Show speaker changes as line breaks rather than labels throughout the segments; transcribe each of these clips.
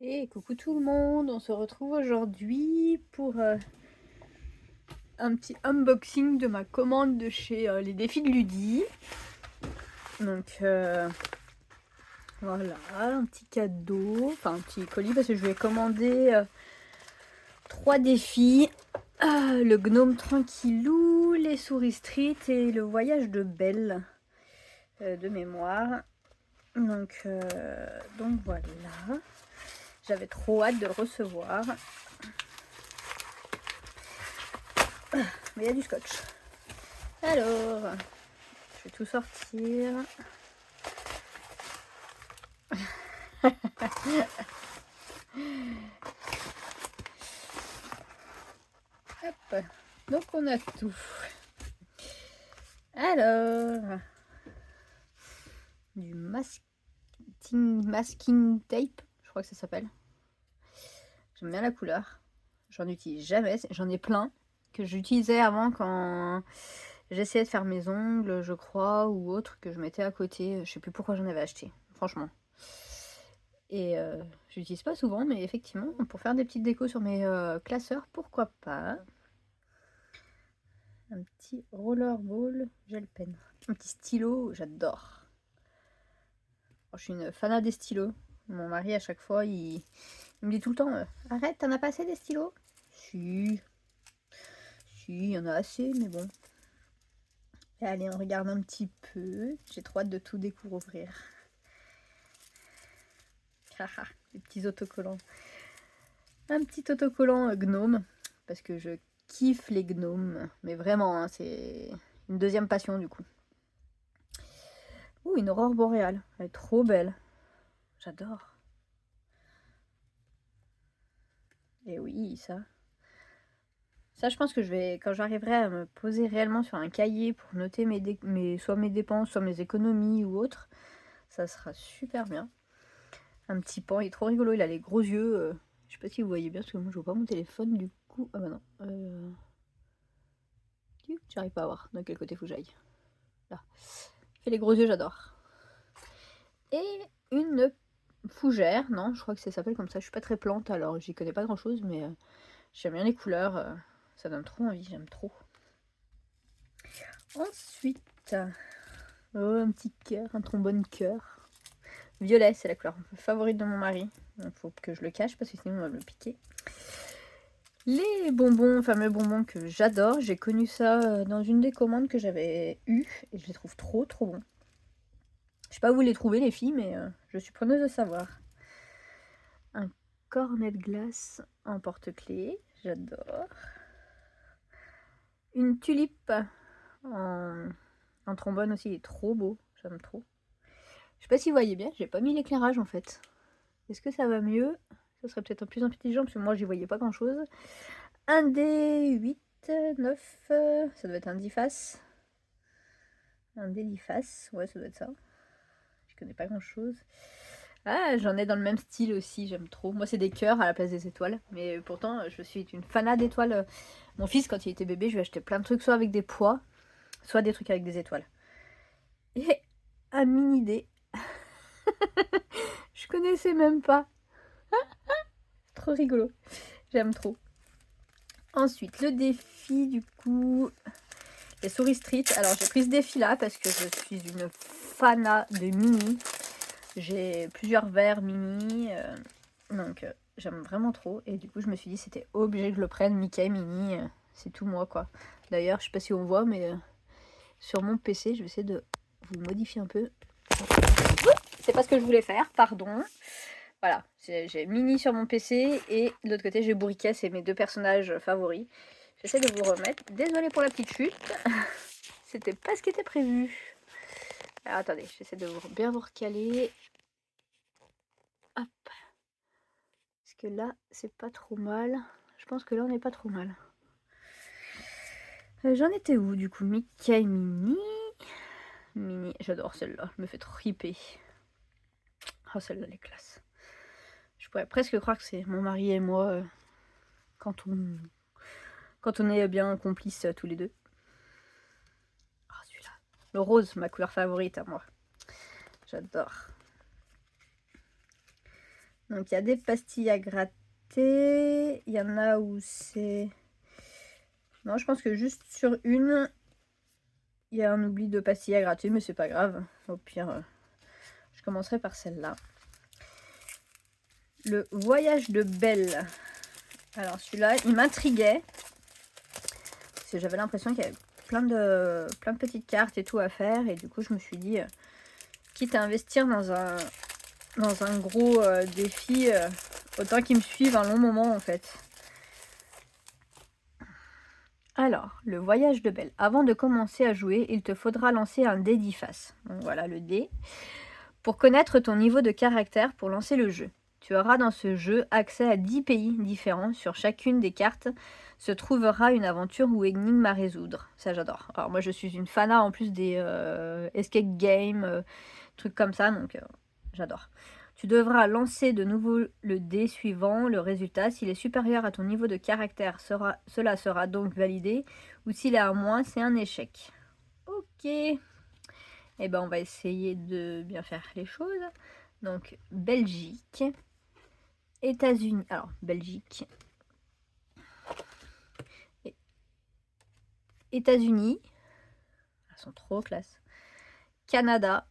Et coucou tout le monde, on se retrouve aujourd'hui pour un petit unboxing de ma commande de chez les défis de Ludi. Donc voilà, un petit cadeau, enfin un petit colis parce que je lui ai commandé 3 défis. Le gnome tranquillou, les souris street et le voyage de Belle de mémoire. Donc voilà, j'avais trop hâte de le recevoir. Mais il y a du scotch. Alors, je vais tout sortir. Hop. Donc on a tout. Alors, du masking tape, je crois que ça s'appelle. J'aime bien la couleur. J'en utilise jamais. J'en ai plein que j'utilisais avant quand j'essayais de faire mes ongles, je crois, ou autre que je mettais à côté. Je sais plus pourquoi j'en avais acheté, franchement. Et j'utilise pas souvent, mais effectivement, pour faire des petites décos sur mes classeurs, pourquoi pas. Un petit rollerball gel pen. Un petit stylo, j'adore. Je suis une fanat des stylos. Mon mari, à chaque fois, il me dit tout le temps arrête, t'en as pas assez des stylos? Si, il y en a assez, mais bon. Et allez, on regarde un petit peu. J'ai trop hâte de tout découvrir. Haha, des petits autocollants. Un petit autocollant gnome, parce que je kiffe les gnomes. Mais vraiment, hein, c'est une deuxième passion du coup. Ouh, une aurore boréale. Elle est trop belle. J'adore. Et oui, ça. Ça, je pense que je vais, quand j'arriverai à me poser réellement sur un cahier pour noter soit mes dépenses, soit mes économies ou autre, ça sera super bien. Un petit pan, il est trop rigolo, il a les gros yeux. Je sais pas si vous voyez bien, parce que moi je vois pas mon téléphone du coup. Ah bah non. J'arrive pas à voir de quel côté faut que j'aille. Là. Il fait les gros yeux, j'adore. Et une fougère, non, je crois que ça s'appelle comme ça. Je suis pas très plante, alors j'y connais pas grand chose, mais j'aime bien les couleurs. Ça donne trop envie, j'aime trop. Ensuite, un petit cœur, un trombone cœur. Violet, c'est la couleur favorite de mon mari. Donc faut que je le cache parce que sinon on va me le piquer. Les bonbons, fameux bonbons que j'adore. J'ai connu ça dans une des commandes que j'avais eues et je les trouve trop bons. Je sais pas où vous les trouvez les filles, mais je suis preneuse de savoir. Un cornet de glace en porte-clés, j'adore. Une tulipe en trombone aussi, il est trop beau, j'aime trop. Je sais pas si vous voyez bien, j'ai pas mis l'éclairage en fait. Est-ce que ça va mieux? Ça serait peut-être plus intelligent parce que moi j'y voyais pas grand chose. Un dé 8, 9, ça doit être un 10 faces. Un dé 10 faces, ouais ça doit être ça. Je connais pas grand chose. Ah, j'en ai dans le même style aussi, j'aime trop. Moi c'est des cœurs à la place des étoiles, mais pourtant je suis une fanat d'étoiles. Mon fils quand il était bébé, je lui achetais plein de trucs, soit avec des pois, soit des trucs avec des étoiles. Et un mini dé. Je connaissais même pas. Trop rigolo. J'aime trop. Ensuite, le défi, du coup, les souris street. Alors, j'ai pris ce défi-là parce que je suis une fanat de mini. J'ai plusieurs verres mini. Donc, j'aime vraiment trop. Et du coup, je me suis dit, c'était obligé que je le prenne. Mickey mini, c'est tout moi, quoi. D'ailleurs, je sais pas si on voit, mais sur mon PC, je vais essayer de vous modifier un peu. C'est pas ce que je voulais faire, pardon. Voilà, j'ai Mini sur mon PC et de l'autre côté j'ai Bourriquet, c'est mes deux personnages favoris. J'essaie de vous remettre. Désolée pour la petite chute. C'était pas ce qui était prévu. Alors attendez, j'essaie de bien vous recaler. Hop. Parce que là, c'est pas trop mal. Je pense que là, on n'est pas trop mal. J'en étais où du coup? Mickey Mini. Mini, j'adore celle-là, elle me fait triper. Oh, celle-là, elle est classe. Je pourrais presque croire que c'est mon mari et moi quand on est bien complices tous les deux. Oh, celui-là. Le rose, ma couleur favorite à moi. J'adore. Donc il y a des pastilles à gratter. Il y en a où c'est... Non, je pense que juste sur une, il y a un oubli de pastilles à gratter, mais c'est pas grave. Au pire, je commencerai par celle-là. Le voyage de Belle. Alors celui-là, il m'intriguait. Parce que j'avais l'impression qu'il y avait plein de petites cartes et tout à faire. Et du coup, je me suis dit, quitte à investir dans un gros défi, autant qu'il me suive un long moment en fait. Alors, le voyage de Belle. Avant de commencer à jouer, il te faudra lancer un dé d'10 faces. Donc voilà le dé. Pour connaître ton niveau de caractère pour lancer le jeu. Tu auras dans ce jeu accès à 10 pays différents. Sur chacune des cartes se trouvera une aventure ou énigme à résoudre. Ça, j'adore. Alors moi, je suis une fana en plus des escape games, trucs comme ça, donc j'adore. Tu devras lancer de nouveau le dé suivant le résultat. S'il est supérieur à ton niveau de caractère, cela sera donc validé. Ou s'il est à moins, c'est un échec. Ok. Eh ben, on va essayer de bien faire les choses. Donc, Belgique. États-Unis. Alors, Belgique. États-Unis. Elles sont trop classe. Canada.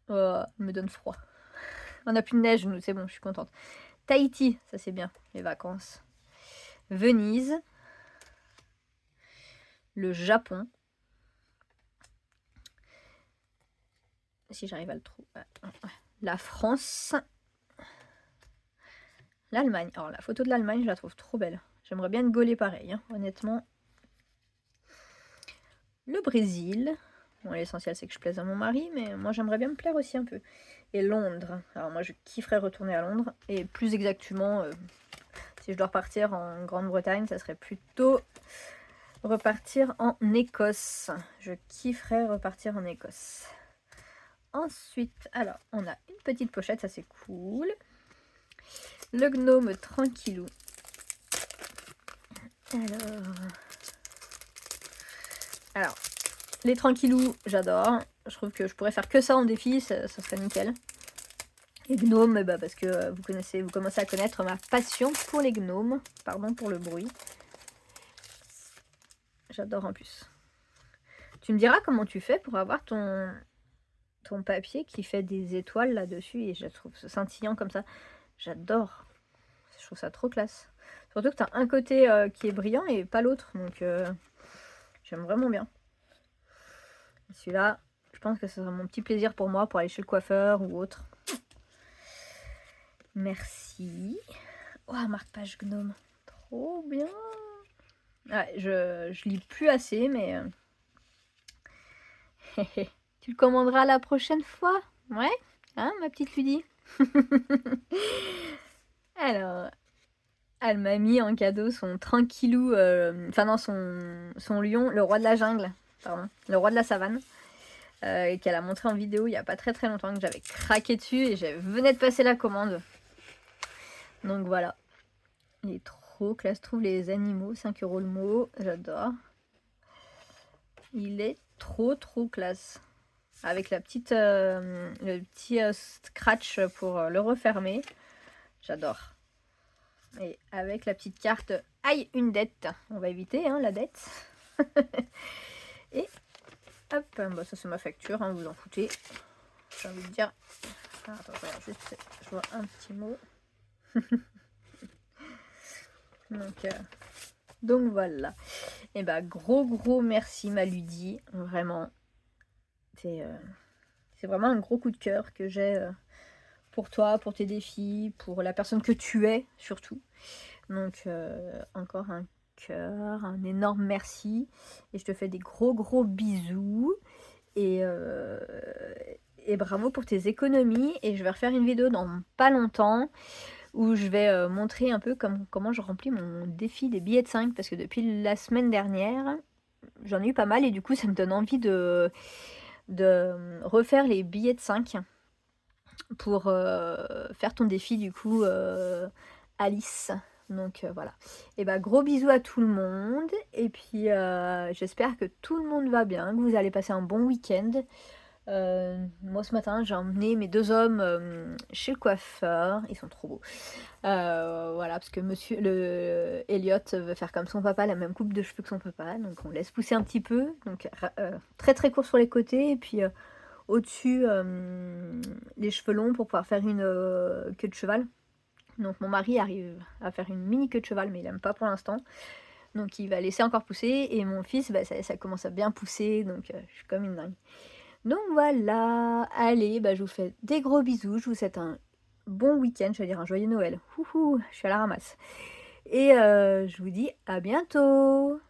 Oh, me donne froid. On n'a plus de neige, nous, c'est bon, je suis contente. Tahiti, ça c'est bien, les vacances. Venise. Le Japon. Si j'arrive à le trouver. La France. L'Allemagne. Alors, la photo de l'Allemagne, je la trouve trop belle. J'aimerais bien être gaulée pareil, hein, honnêtement. Le Brésil. Bon, l'essentiel, c'est que je plaise à mon mari, mais moi, j'aimerais bien me plaire aussi un peu. Et Londres. Alors, moi, je kifferais retourner à Londres. Et plus exactement, si je dois repartir en Grande-Bretagne, ça serait plutôt repartir en Écosse. Je kifferais repartir en Écosse. Ensuite, alors, on a une petite pochette, ça c'est cool. Le gnome tranquillou. Alors, les tranquillous, j'adore. Je trouve que je pourrais faire que ça en défi, ça serait nickel. Les gnomes, bah parce que vous commencez à connaître ma passion pour les gnomes. Pardon pour le bruit. J'adore en plus. Tu me diras comment tu fais pour avoir ton papier qui fait des étoiles là-dessus et je trouve ce scintillant comme ça. J'adore. Je trouve ça trop classe. Surtout que tu as un côté qui est brillant et pas l'autre. Donc j'aime vraiment bien. Celui-là, je pense que ce sera mon petit plaisir pour moi pour aller chez le coiffeur ou autre. Merci. Oh, marque-page gnome. Trop bien. Ouais, je lis plus assez, mais... Tu le commanderas la prochaine fois. Ouais, hein, ma petite Ludie. Alors, elle m'a mis en cadeau son tranquillou, enfin non, son lion, le roi de la jungle, pardon, le roi de la savane, qu'elle a montré en vidéo il n'y a pas très longtemps, que j'avais craqué dessus et je venais de passer la commande. Donc voilà, il est trop classe, trouve les animaux, 5 € le mot, j'adore. Il est trop classe. Avec la petite, le petit scratch pour le refermer. J'adore. Et avec la petite carte, aïe, une dette. On va éviter hein, la dette. Et hop, bah, ça c'est ma facture, hein, vous en foutez. J'ai envie de dire. Ah, attends, juste, je vois un petit mot. Donc voilà. Et bah gros merci ma Ludie. Vraiment. C'est vraiment un gros coup de cœur que j'ai pour toi, pour tes défis, pour la personne que tu es surtout. Donc encore un cœur, un énorme merci. Et je te fais des gros bisous. Et bravo pour tes économies. Et je vais refaire une vidéo dans pas longtemps où je vais montrer un peu comment je remplis mon défi des billets de 5. Parce que depuis la semaine dernière, j'en ai eu pas mal et du coup ça me donne envie de refaire les billets de 5 pour faire ton défi du coup Alice. Donc voilà. Et bah gros bisous à tout le monde. Et puis j'espère que tout le monde va bien, que vous allez passer un bon week-end. Moi ce matin, j'ai emmené mes 2 hommes, chez le coiffeur. Ils sont trop beaux. Voilà, parce que monsieur le Elliot veut faire comme son papa, la même coupe de cheveux que son papa, donc on laisse pousser un petit peu, donc très, très court sur les côtés et puis, au-dessus, les cheveux longs pour pouvoir faire une, queue de cheval. Donc mon mari arrive à faire une mini queue de cheval, mais il aime pas pour l'instant. Donc il va laisser encore pousser et mon fils, bah, ça commence à bien pousser, donc je suis comme une dingue. Donc voilà, allez, bah, je vous fais des gros bisous, je vous souhaite un bon week-end, je vais dire un joyeux Noël. Houhou, je suis à la ramasse. Et je vous dis à bientôt.